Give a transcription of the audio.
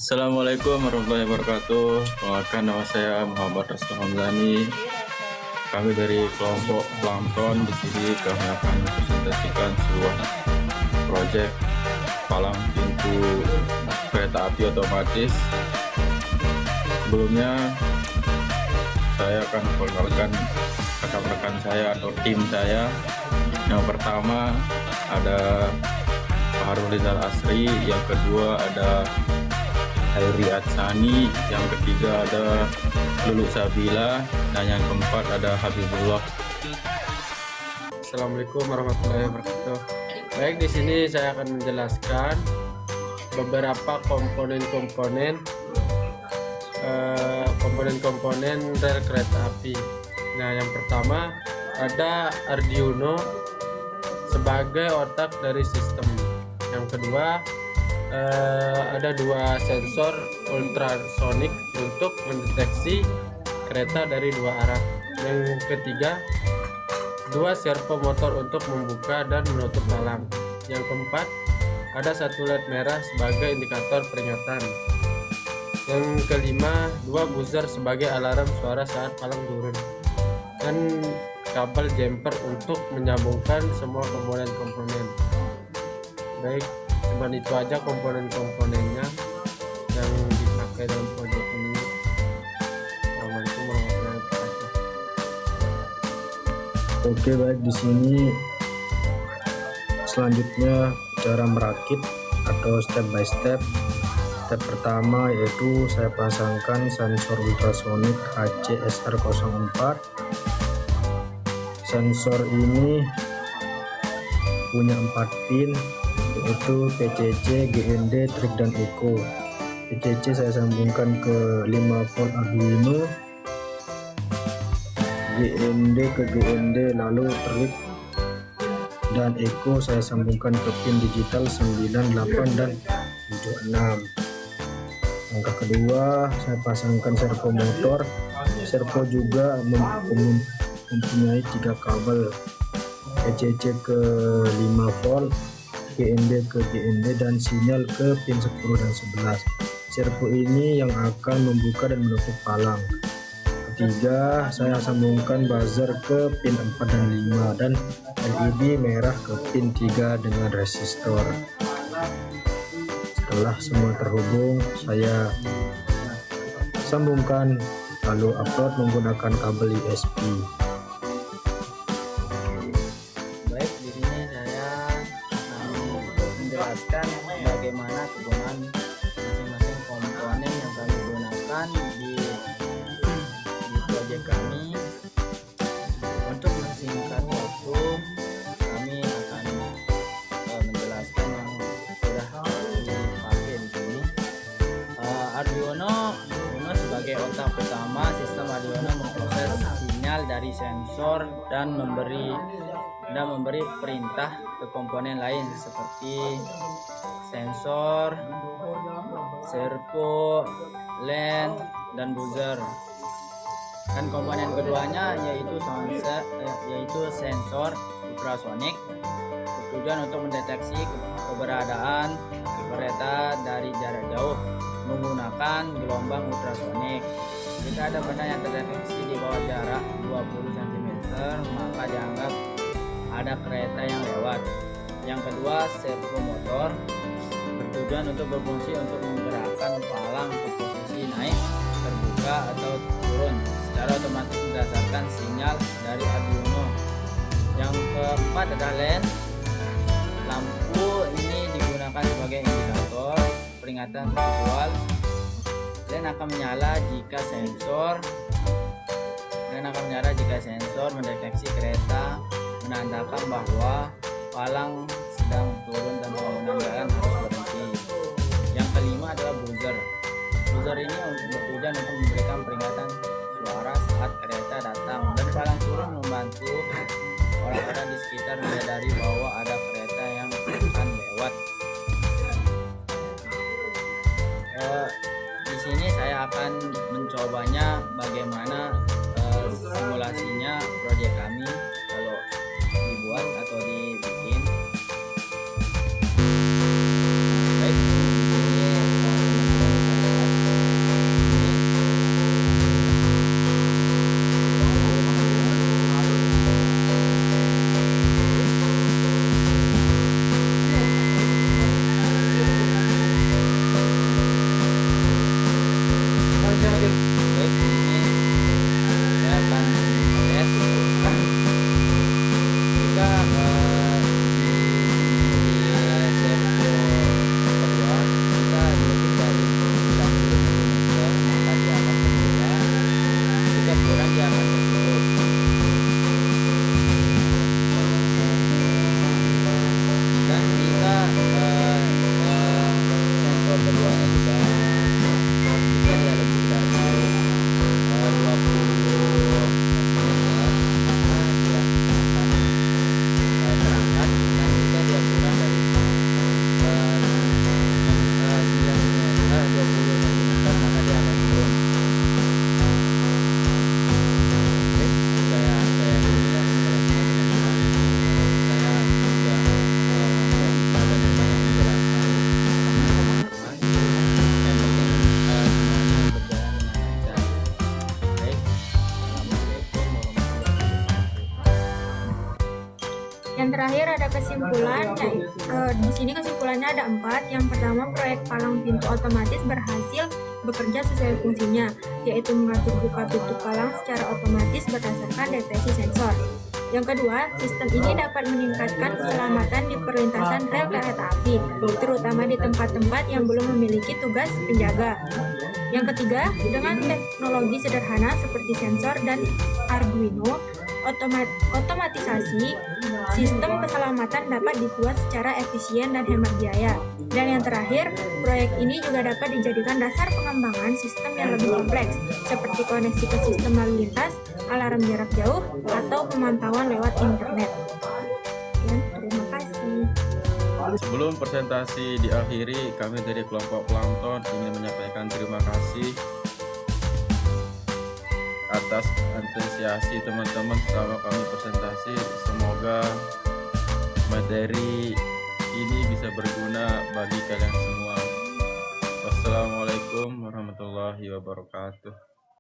Assalamualaikum warahmatullahi wabarakatuh. Perkenalkan, nama saya Muhammad Rasto Hamzani. Kami dari kelompok Plankton di sini kami akan mempresentasikan sebuah proyek palang pintu kereta api otomatis. Sebelumnya saya akan memperkenalkan rekan-rekan saya atau tim saya. Yang pertama ada Pak Harul Rizal Asri, yang kedua ada Hairi Atsani, yang ketiga ada Lulu Sabila, dan yang keempat ada Habibullah. Assalamualaikum warahmatullahi wabarakatuh. Baik, di sini saya akan menjelaskan beberapa komponen-komponen rel kereta api. Nah, yang pertama ada Arduino sebagai otak dari sistem. Yang kedua ada dua sensor ultrasonik untuk mendeteksi kereta dari dua arah. Yang ketiga, dua servo motor untuk membuka dan menutup palang. Yang keempat, ada satu LED merah sebagai indikator peringatan. Yang kelima, dua buzzer sebagai alarm suara saat palang turun, dan kabel jumper untuk menyambungkan semua komponen-komponen. Baik, cuman itu aja komponen-komponennya yang dipakai dalam proyek ini. Assalamualaikum warahmatullahi wabarakatuh. Oke, baik, di sini selanjutnya cara merakit atau step by step. Step pertama yaitu saya pasangkan sensor ultrasonik HCSR04. Sensor ini punya 4 pin, yaitu PCC, GND, trik, dan echo. PCC saya sambungkan ke 5 volt Arduino, GND ke GND, lalu trik dan echo saya sambungkan ke pin digital 9, 8, dan 76. Langkah kedua, saya pasangkan servo motor. Servo juga mempunyai 3 kabel, PCC ke 5 volt, GND ke GND, dan sinyal ke pin 10 dan 11. Servo ini yang akan membuka dan menutup palang. Ketiga, saya sambungkan buzzer ke pin 4 dan 5, dan LED merah ke pin 3 dengan resistor. Setelah semua terhubung, saya sambungkan lalu upload menggunakan kabel USB. Baik, di sini saya akan menjelaskan bagaimana kegunaan masing-masing komponen yang kami gunakan di proyek kami. Untuk mensingkat waktu, kami akan menjelaskan yang sudah dipakai di sini. Arduino sebagai otak utama, sistem Arduino memproses sinyal dari sensor dan memberi perintah ke komponen lain seperti sensor, servo, LAN, dan buzzer. Dan komponen keduanya yaitu sensor ultrasonik, bertujuan untuk mendeteksi keberadaan kereta dari jarak jauh menggunakan gelombang ultrasonik. Jika ada benda yang terdeteksi di bawah jarak 20 cm, maka dianggap ada kereta yang lewat. Yang kedua, servo motor, bertujuan untuk berfungsi untuk menggerakkan palang ke posisi naik, terbuka, atau turun secara otomatis berdasarkan sinyal dari Arduino. Yang keempat adalah LAN. Lampu ini digunakan sebagai indikator peringatan visual. LAN akan menyala jika sensor mendeteksi kereta, menandakan bahwa palang sedang turun dan bangunan jalan harus berhenti. Yang kelima adalah buzzer. Buzzer ini bertujuan untuk memberikan peringatan suara saat kereta datang, dan palang turun membantu orang-orang di sekitar menyadari bahwa ada kereta yang akan lewat. Di sini saya akan mencobanya bagaimana simulasinya proyek kami kalau dibuat atau dibikin. Baik, ini terakhir ada kesimpulan. Di sini kesimpulannya ada 4. Yang pertama, proyek palang pintu otomatis berhasil bekerja sesuai fungsinya, yaitu mengatur buka tutup palang secara otomatis berdasarkan deteksi sensor. Yang kedua, sistem ini dapat meningkatkan keselamatan di perlintasan rel kereta api, terutama di tempat-tempat yang belum memiliki tugas penjaga. Yang ketiga, dengan teknologi sederhana seperti sensor dan Arduino, otomatisasi sistem keselamatan dapat dibuat secara efisien dan hemat biaya. Dan yang terakhir, proyek ini juga dapat dijadikan dasar pengembangan sistem yang lebih kompleks, seperti koneksi ke sistem lalu lintas, alarm jarak jauh, atau pemantauan lewat internet. Dan terima kasih. Sebelum presentasi diakhiri, kami dari kelompok Plankton ingin menyampaikan terima kasih atas antusiasi teman-teman selama kami presentasi. Semoga materi ini bisa berguna bagi kalian semua. Wassalamualaikum warahmatullahi wabarakatuh.